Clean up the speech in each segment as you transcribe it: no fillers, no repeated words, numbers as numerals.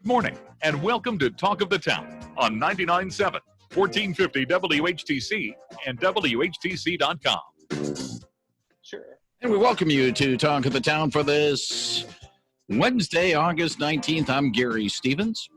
Morning, and welcome to Talk of the Town on 99.7, 1450 WHTC and WHTC.com. Sure. And we welcome you to Talk of the Town for this Wednesday, August 19th. I'm Gary Stevens.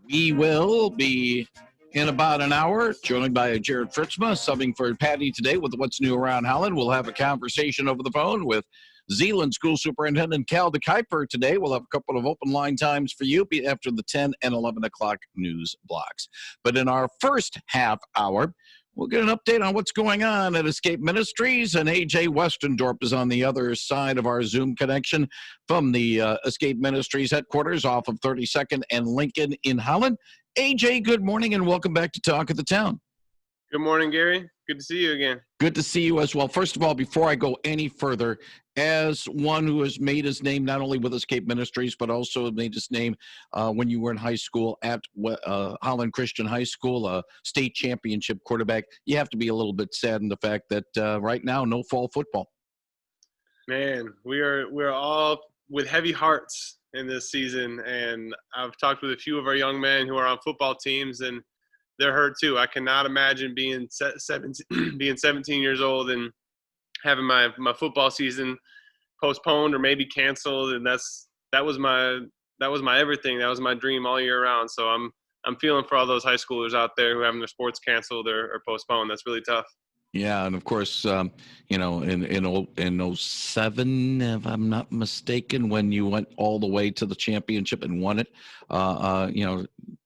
We will be in about an hour, joined by Jared Fritzma, subbing for Patty today with What's New Around Holland. We'll have a conversation over the phone with Zeeland School Superintendent Cal DeKuyper today. We'll have a couple of open line times for you after the 10 and 11 o'clock news blocks. But in our first half hour, we'll get an update on what's going on at Escape Ministries, and A.J. Westendorp is on the other side of our Zoom connection from the Escape Ministries headquarters off of 32nd and Lincoln in Holland. A.J., good morning and welcome back to Talk of the Town. Good morning, Gary. Good to see you again. Good to see you as well. First of all, before I go any further, as one who has made his name not only with Escape Ministries, but also made his name when you were in high school at Holland Christian High School, a state championship quarterback, you have to be a little bit saddened the fact that right now, no fall football. Man, we're all with heavy hearts in this season, and I've talked with a few of our young men who are on football teams, and they're hurt too. I cannot imagine being 17 years old and having my football season postponed or maybe canceled, and that was my everything. That was my dream all year round. So I'm feeling for all those high schoolers out there who are having their sports canceled or postponed. That's really tough. Yeah, and of course, in 07, if I'm not mistaken, when you went all the way to the championship and won it,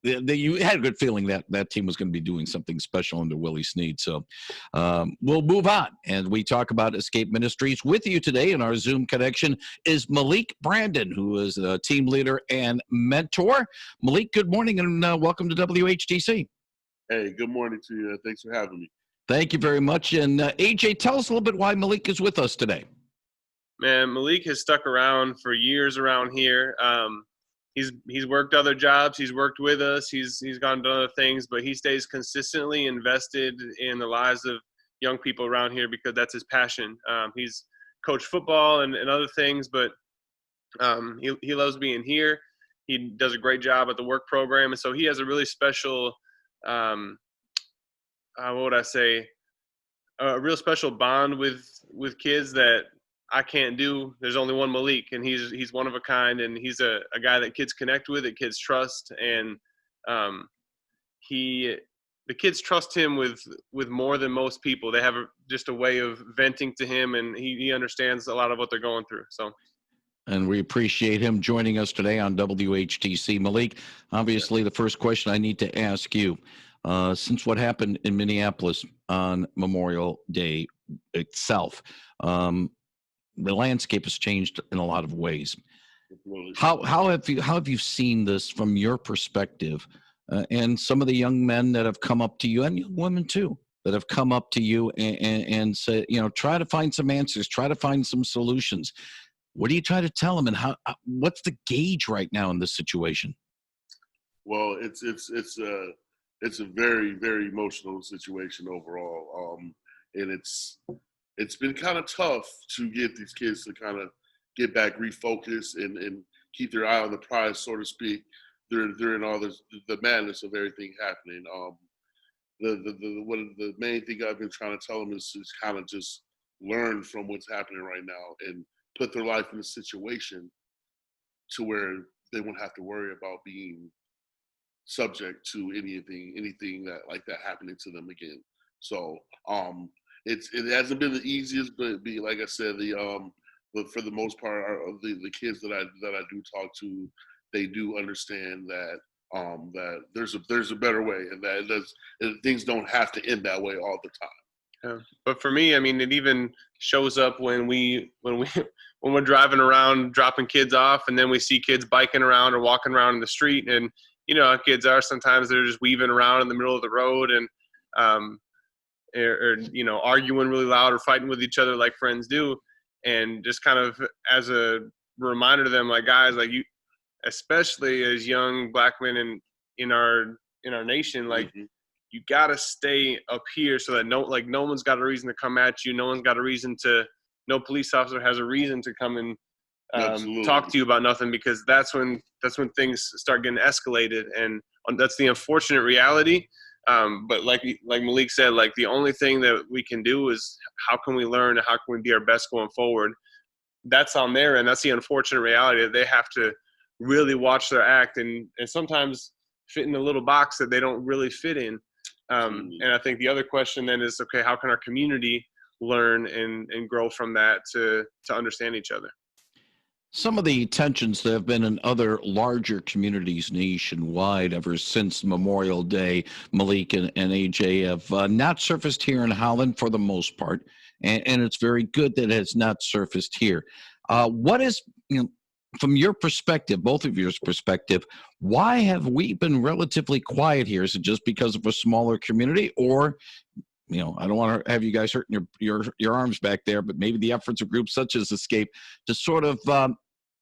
you had a good feeling that team was going to be doing something special under Willie Snead. So we'll move on, and we talk about Escape Ministries. With you today in our Zoom connection is Malike Brandon, who is a team leader and mentor. Malike, good morning, and welcome to WHTC. Hey, good morning to you. Thanks for having me. Thank you very much. And AJ, tell us a little bit why Malike is with us today. Man, Malike has stuck around for years around here. He's worked other jobs. He's worked with us. He's gone and done other things, but he stays consistently invested in the lives of young people around here because that's his passion. He's coached football and other things, but he loves being here. He does a great job at the work program, and so he has a really special a real special bond with kids that I can't do. There's only one Malike, and he's one of a kind, and he's a guy that kids connect with, that kids trust, and the kids trust him with more than most people. They have just a way of venting to him, and he understands a lot of what they're going through. So. And we appreciate him joining us today on WHTC. Malike, obviously the first question I need to ask you, since what happened in Minneapolis on Memorial Day itself, the landscape has changed in a lot of ways. How have you seen this from your perspective, and some of the young men that have come up to you, and young women too, that have come up to you and say, try to find some answers, try to find some solutions. What do you try to tell them, and what's the gauge right now in this situation? Well, it's a very, very emotional situation overall, and it's been kind of tough to get these kids to kind of get back, refocus, and keep their eye on the prize, so to speak, during all the madness of everything happening. The main thing I've been trying to tell them is kind of just learn from what's happening right now and put their life in a situation to where they won't have to worry about being subject to anything that like that happening to them again. So it hasn't been the easiest, but like I said, but for the most part, the kids that I do talk to, they do understand that that there's a better way, and that things don't have to end that way all the time. Yeah. But for me, I mean, it even shows up when we're driving around dropping kids off, and then we see kids biking around or walking around in the street, and how kids are sometimes. They're just weaving around in the middle of the road and arguing really loud or fighting with each other like friends do, and just kind of as a reminder to them, like, guys, like, you, especially as young black men in our nation, like, mm-hmm. You got to stay up here so that no one's got a reason to come at you. No police officer has a reason to come and Absolutely. talk to you about nothing, because that's when things start getting escalated, and that's the unfortunate reality. But like Malike said, like the only thing that we can do is how can we learn and how can we be our best going forward. That's on there, and that's the unfortunate reality that they have to really watch their act and sometimes fit in a little box that they don't really fit in. And I think the other question then is, okay, how can our community learn and grow from that to understand each other? Some of the tensions that have been in other larger communities nationwide ever since Memorial Day, Malike and AJ, have not surfaced here in Holland for the most part, and it's very good that it has not surfaced here. What is, from your perspective, both of your perspective, why have we been relatively quiet here? Is it just because of a smaller community, or I don't want to have you guys hurting your arms back there, but maybe the efforts of groups such as Escape to sort of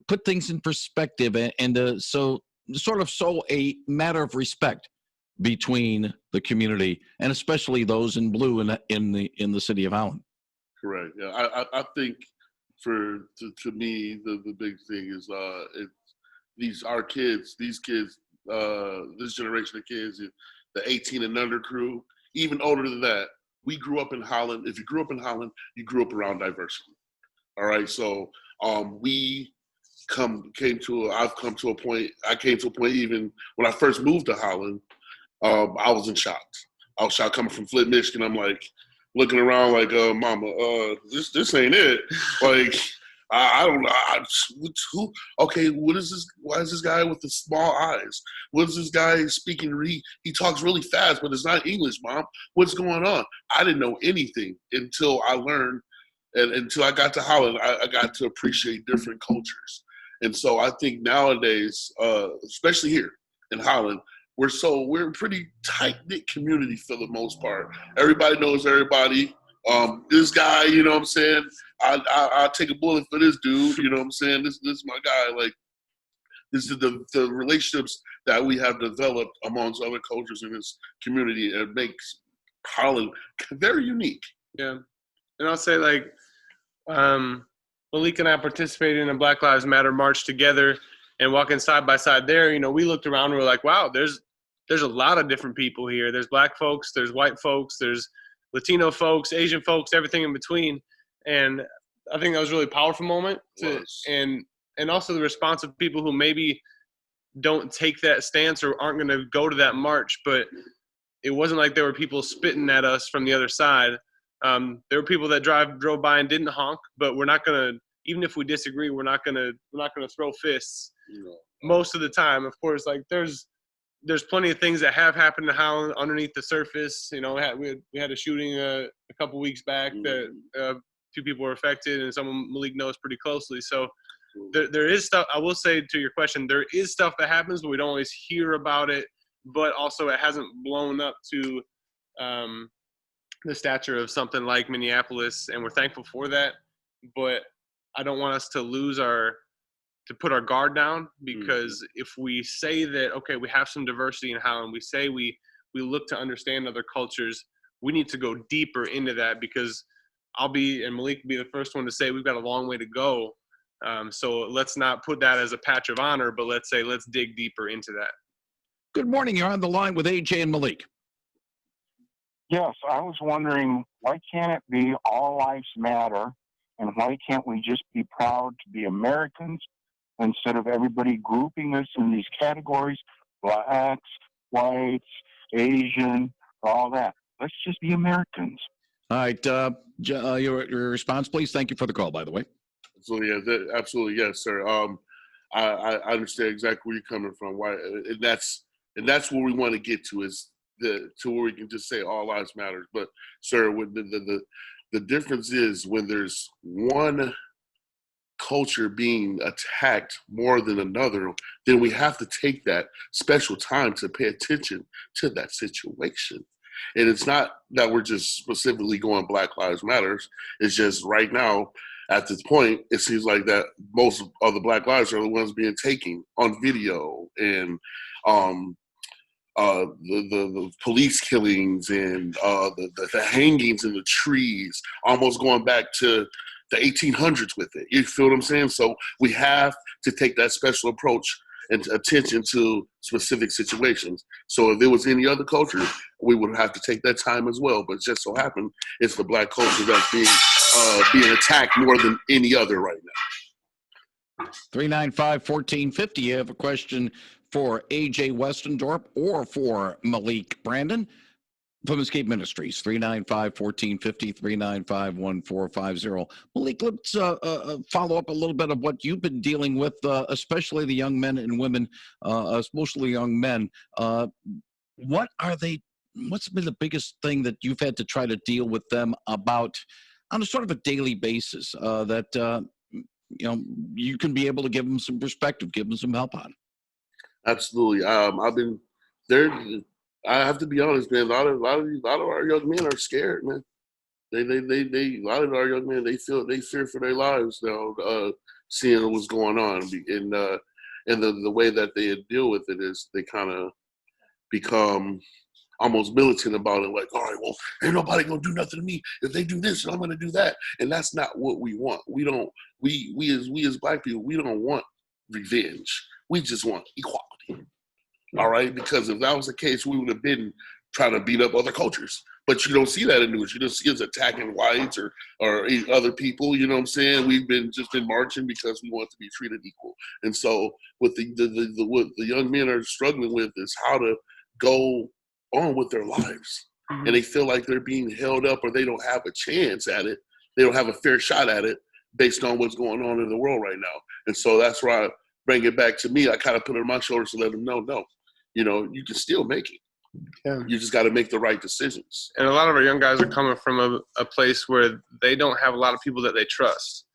put things in perspective and so a matter of respect between the community and especially those in blue in the city of Holland. Correct. Yeah, I think to me the big thing is these kids, this generation of kids, the 18 and under crew, even older than that. We grew up in Holland. If you grew up in Holland, you grew up around diversity. All right. So I've come to a point even when I first moved to Holland, I was in shock. I was shocked coming from Flint, Michigan. I'm like looking around like, mama, this ain't it. Like, I don't know. Who? Okay, what is this? Why is this guy with the small eyes? What is this guy speaking? He talks really fast, but it's not English, Mom. What's going on? I didn't know anything until I learned, and until I got to Holland, I got to appreciate different cultures. And so I think nowadays, especially here in Holland, we're a pretty tight-knit community for the most part. Everybody knows everybody. This guy, you know what I'm saying? I'll take a bullet for this dude, you know what I'm saying? This is my guy. Like, this is the relationships that we have developed amongst other cultures in this community. It makes Holland very unique. Yeah. And I'll say, like, Malike and I participated in a Black Lives Matter march together, and walking side by side there, we looked around and we were like, wow, there's a lot of different people here. There's Black folks, there's white folks, there's Latino folks, Asian folks, everything in between. And I think that was a really powerful moment and also the response of people who maybe don't take that stance or aren't going to go to that march, but it wasn't like there were people spitting at us from the other side. There were people that drove by and didn't honk, but we're not going to, even if we disagree, we're not going to throw fists. Most of the time, of course, like there's plenty of things that have happened to Holland underneath the surface. We had a shooting a couple weeks back that 2 people were affected, and someone Malike knows pretty closely. So there is stuff. I will say to your question, there is stuff that happens, but we don't always hear about it. But also, it hasn't blown up to the stature of something like Minneapolis, and we're thankful for that. But I don't want us to put our guard down, because if we say that, okay, we have some diversity in Holland, we say we look to understand other cultures, we need to go deeper into that, because Malike will be the first one to say we've got a long way to go. So let's not put that as a patch of honor, but let's dig deeper into that. Good morning. You're on the line with AJ and Malike. Yes, I was wondering, why can't it be all lives matter, and why can't we just be proud to be Americans instead of everybody grouping us in these categories, blacks, whites, Asian, all that? Let's just be Americans. All right. Your response, please. Thank you for the call, by the way. Absolutely, yes, sir. I understand exactly where you're coming from. Why, and that's where we want to get to, is to where we can just say all lives matter. But, sir, when the difference is when there's one culture being attacked more than another, then we have to take that special time to pay attention to that situation. And it's not that we're just specifically going Black Lives Matters. It's just right now, at this point, it seems like that most of the Black lives are the ones being taken on video, and the police killings and the hangings in the trees, almost going back to the 1800s with it. You feel what I'm saying? So we have to take that special approach and attention to specific situations. So if there was any other culture, we would have to take that time as well. But it just so happened it's the Black culture that's being attacked more than any other right now. 395-1450. You have a question for AJ Westendorp or for Malike Brandon from Escape Ministries. 395-1450, 395-1450. Malike, let's follow up a little bit of what you've been dealing with, especially the young men and women, especially young men. What's been the biggest thing that you've had to try to deal with them about on a sort of a daily basis that you can be able to give them some perspective, give them some help on? Absolutely. I've been there. I have to be honest, man. A lot of our young men are scared, man. A lot of our young men, they fear for their lives now, seeing what's going on, and the way that they deal with it is they kind of become almost militant about it, like, all right, well, ain't nobody gonna do nothing to me if they do this, and I'm gonna do that, and that's not what we want. We don't. We as Black people, we don't want revenge. We just want equality. All right, because if that was the case, we would have been trying to beat up other cultures. But you don't see that in news. You don't see us attacking whites or other people. You know what I'm saying? We've been marching because we want to be treated equal. And so, what the young men are struggling with is how to go on with their lives, and they feel like they're being held up, or they don't have a chance at it. They don't have a fair shot at it based on what's going on in the world right now. And so that's why I bring it back to me. I kind of put it on my shoulders to let them know, no, you can still make it. Yeah. You just got to make the right decisions. And a lot of our young guys are coming from a place where they don't have a lot of people that they trust.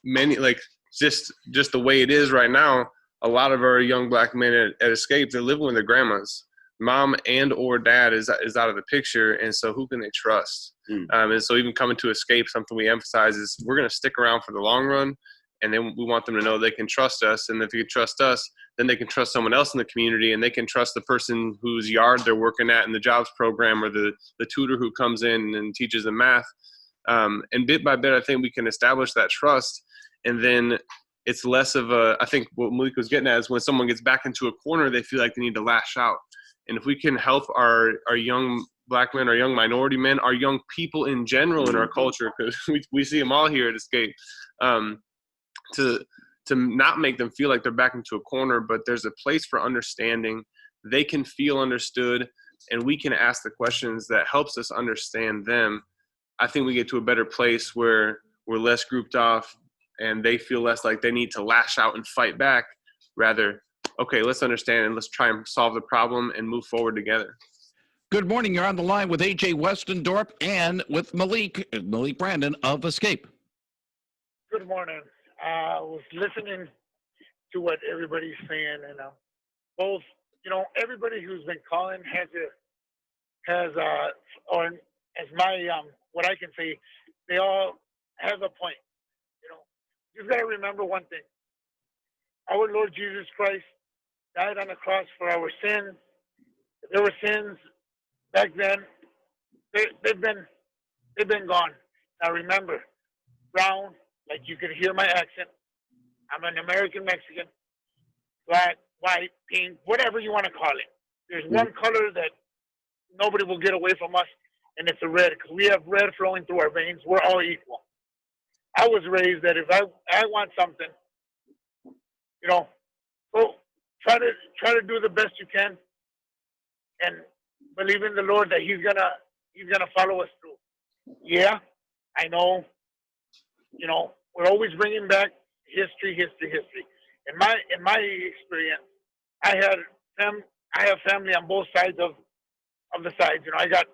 Many, like just the way it is right now, a lot of our young Black men at Escape, they're living with their grandmas. Mom and or dad is out of the picture, and so who can they trust? And so even coming to Escape, something we emphasize is we're going to stick around for the long run, and then we want them to know they can trust us, and if they can trust us, then they can trust someone else in the community, and they can trust the person whose yard they're working at in the jobs program, or the tutor who comes in and teaches them math. And bit by bit, I think we can establish that trust, and then it's less of I think what Malike was getting at is when someone gets back into a corner, they feel like they need to lash out. And if we can help our young Black men, our young minority men, our young people in general in our culture, because we see them all here at Escape, to not make them feel like they're back into a corner, but there's a place for understanding. They can feel understood, and we can ask the questions that helps us understand them. I think we get to a better place where we're less grouped off, and they feel less like they need to lash out and fight back. Rather, okay, let's understand and let's try and solve the problem and move forward together. Good morning. You're on the line with AJ Westendorp and with Malike Brandon of Escape. Good morning. I was listening to what everybody's saying, and both, everybody who's been calling or as my what I can say, they all have a point. You've got to remember one thing: our Lord Jesus Christ died on the cross for our sins. If there were sins back then, they've been gone. Now remember, brown, like you can hear my accent. I'm an American Mexican, black, white, pink, whatever you want to call it. There's one color that nobody will get away from us, and it's the red, because we have red flowing through our veins. We're all equal. I was raised that if I want something, go try to do the best you can, and believe in the Lord that He's gonna follow us through. Yeah, I know. We're always bringing back history. In my experience, I have family on both sides of the sides. I got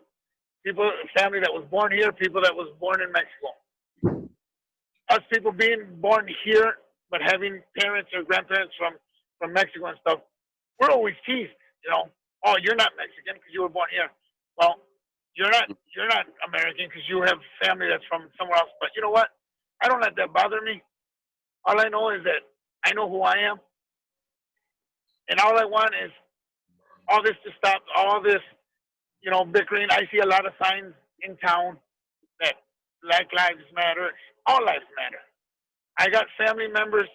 family that was born here, people that was born in Mexico. Us people being born here, but having parents or grandparents from Mexico and stuff, we're always teased. Oh, you're not Mexican because you were born here. Well, you're not American because you have family that's from somewhere else. But you know what? I don't let that bother me. All I know is that I know who I am. And all I want is all this to stop, all this, bickering. I see a lot of signs in town that Black Lives Matter, all lives matter. I got family members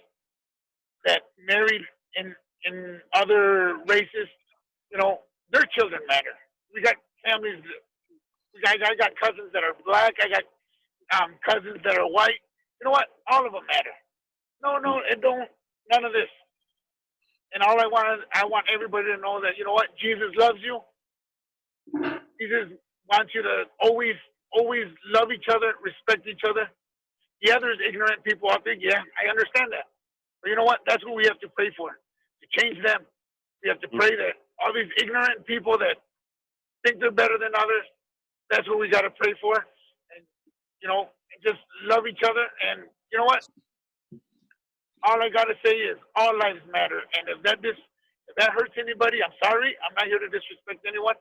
that married in other races. You know, their children matter. We got families. I got cousins that are black. I got cousins that are white. You know what? All of them matter. No, it don't. None of this. And all I want everybody to know that, you know what? Jesus loves you. Jesus wants you to always love each other, respect each other. Yeah, there's ignorant people out there. Yeah, I understand that. But you know what? That's what we have to pray for, to change them. We have to pray that all these ignorant people that think they're better than others, that's what we got to pray for. And, you know, just love each other. And you know what? All I got to say is all lives matter. And if that hurts anybody, I'm sorry. I'm not here to disrespect anyone.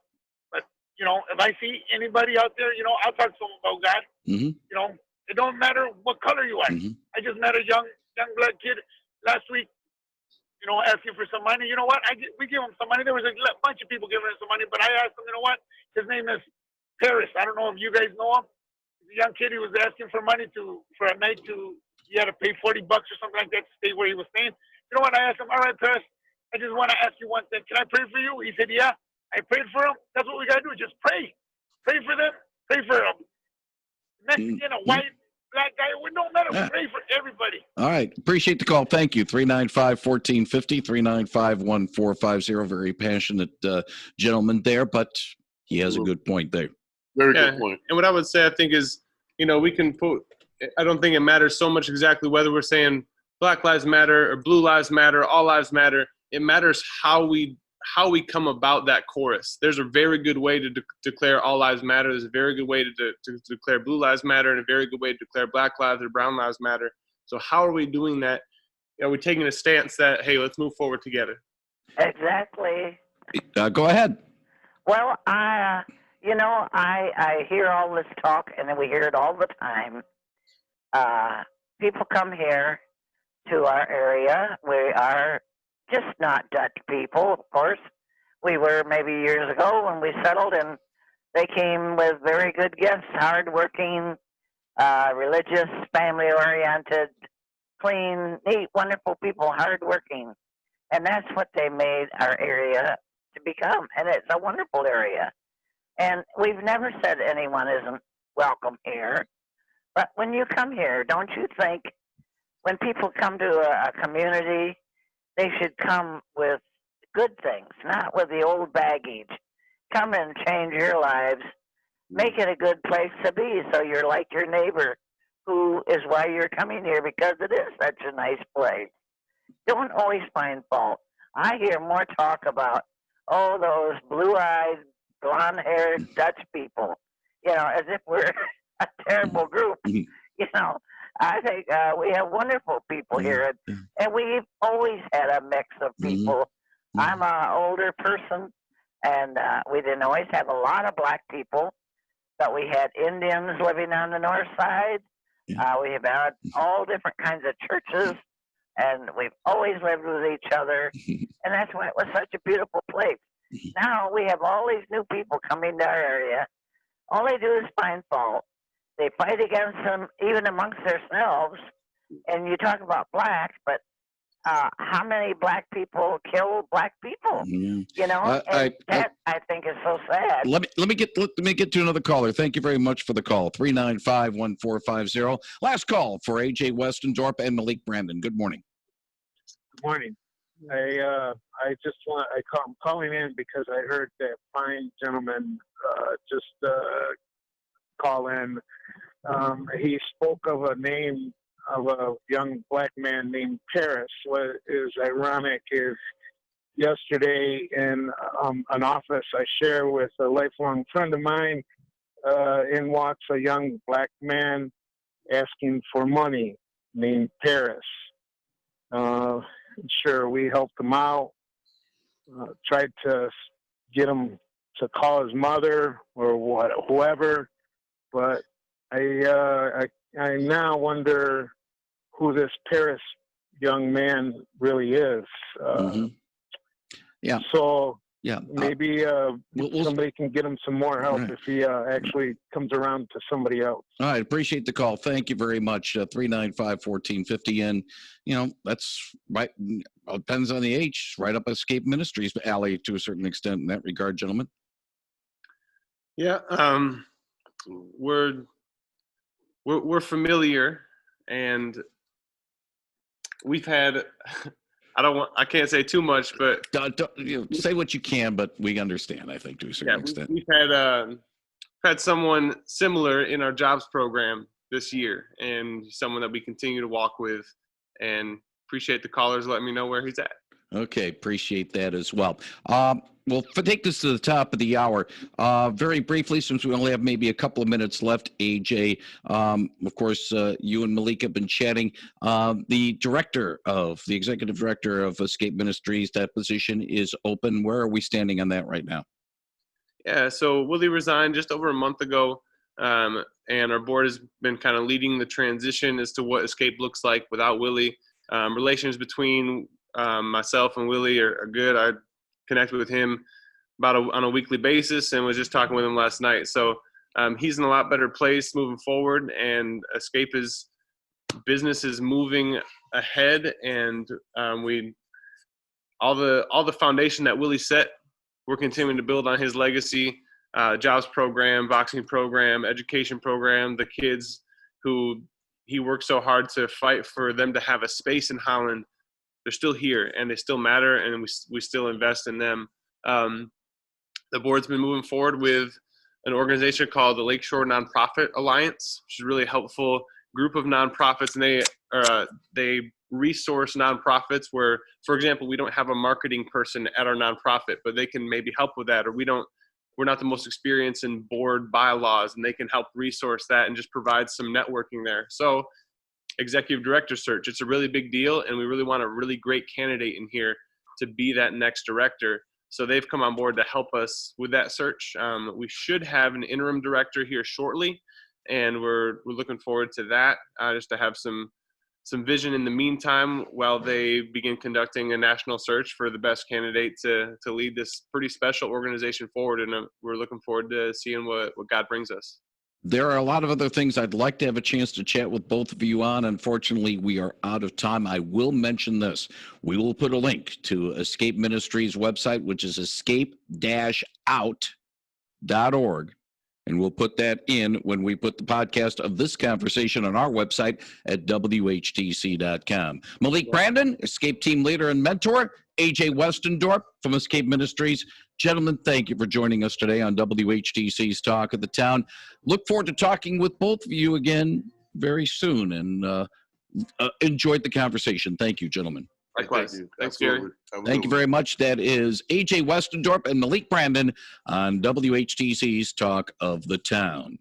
But, you know, if I see anybody out there, you know, I'll talk to them about God. Mm-hmm. You know, it don't matter what color you are. Mm-hmm. I just met a young black kid last week, you know, asking for some money. You know what? We give him some money. There was a bunch of people giving him some money, but I asked him, you know what? His name is Paris. I don't know if you guys know him. He's a young kid. He was asking for money for a night he had to pay $40 or something like that to stay where he was staying. You know what? I asked him, all right, Paris, I just want to ask you one thing. Can I pray for you? He said, yeah. I prayed for him. That's what we got to do. Just pray. Pray for them. Pray for a Mexican, a white, black guy. It don't matter. Pray for everybody. All right. Appreciate the call. Thank you. 395-1450, 395-1450. Very passionate gentleman there, but he has a good point there. Very good point. And what I would say, I think, is, you know, we can put, I don't think it matters so much exactly whether we're saying Black Lives Matter or Blue Lives Matter, all lives matter. It matters how we come about that chorus. There's a very good way to declare all lives matter. There's a very good way to declare Blue Lives Matter, and a very good way to declare Black Lives or Brown Lives Matter. So how are we doing that? Are we taking a stance that, hey, let's move forward together? Exactly. Go ahead. Well, I hear all this talk, and then we hear it all the time. People come here to our area. We are just not Dutch people, of course. We were maybe years ago when we settled, and they came with very good gifts, hardworking, religious, family-oriented, clean, neat, wonderful people, hardworking. And that's what they made our area to become. And it's a wonderful area. And we've never said anyone isn't welcome here. But when you come here, don't you think when people come to a community, they should come with good things, not with the old baggage. Come and change your lives. Make it a good place to be so you're like your neighbor, who is why you're coming here, because it is such a nice place. Don't always find fault. I hear more talk about, those blue-eyed, blonde-haired Dutch people, as if we're a terrible group. I think we have wonderful people here, and we've always had a mix of people. I'm an older person, and we didn't always have a lot of black people, but we had Indians living on the north side. We have had all different kinds of churches, and we've always lived with each other, and that's why it was such a beautiful place. Now we have all these new people coming to our area. All they do is find fault. They fight against them even amongst themselves. And you talk about blacks, but how many black people kill black people? I think is so sad. Let me get to another caller. Thank you very much for the call. 395-1450. Last call for AJ Westendorp and Malike Brandon. Good morning. Good morning. I'm calling in because I heard that fine gentleman just call in. He spoke of a name of a young black man named Paris. What is ironic is yesterday in an office I share with a lifelong friend of mine, in walks a young black man asking for money named Paris. Sure, we helped him out, tried to get him to call his mother or whoever, but I now wonder who this Paris young man really is. Yeah. So Yeah. Maybe somebody can get him some more help right. if he actually comes around to somebody else. All right. Appreciate the call. Thank you very much. 395-1450. And, that's right. Depends on the age. Right up Escape Ministries alley to a certain extent in that regard, gentlemen. Yeah. We're familiar, and we've had. I can't say too much, but Don't, say what you can, but we understand, I think, to a certain extent. We've had someone similar in our jobs program this year, and someone that we continue to walk with, and appreciate the callers letting me know where he's at. Okay, appreciate that as well. We'll take this to the top of the hour. Very briefly, since we only have maybe a couple of minutes left, AJ, of course, you and Malike have been chatting. The executive director of Escape Ministries, that position is open. Where are we standing on that right now? Yeah, so Willie resigned just over a month ago, and our board has been kind of leading the transition as to what Escape looks like without Willie. Relations between myself and Willie are good. I connect with him on a weekly basis and was just talking with him last night. So he's in a lot better place moving forward, and Escape's business is moving ahead, and all the foundation that Willie set, we're continuing to build on his legacy. Jobs program, boxing program, education program, the kids who he worked so hard to fight for them to have a space in Holland, they're still here and they still matter, and we still invest in them. The board's been moving forward with an organization called the Lakeshore Nonprofit Alliance, which is a really helpful group of nonprofits, and they resource nonprofits where, for example, we don't have a marketing person at our nonprofit, but they can maybe help with that, or we're not the most experienced in board bylaws, and they can help resource that and just provide some networking there. So executive director search, it's a really big deal, and we really want a really great candidate in here to be that next director. So they've come on board to help us with that search. We should have an interim director here shortly, and we're looking forward to that, just to have some vision in the meantime while they begin conducting a national search for the best candidate to lead this pretty special organization forward. And we're looking forward to seeing what God brings us. There are a lot of other things I'd like to have a chance to chat with both of you on. Unfortunately, we are out of time. I will mention this. We will put a link to Escape Ministries' website, which is escape-out.org. And we'll put that in when we put the podcast of this conversation on our website at WHTC.com. Malike Brandon, Escape Team Leader and Mentor. AJ Westendorp from Escape Ministries. Gentlemen, thank you for joining us today on WHTC's Talk of the Town. Look forward to talking with both of you again very soon, and enjoyed the conversation. Thank you, gentlemen. Likewise. Thanks, Gary. Thank you very much. That is AJ Westendorp and Malike Brandon on WHTC's Talk of the Town.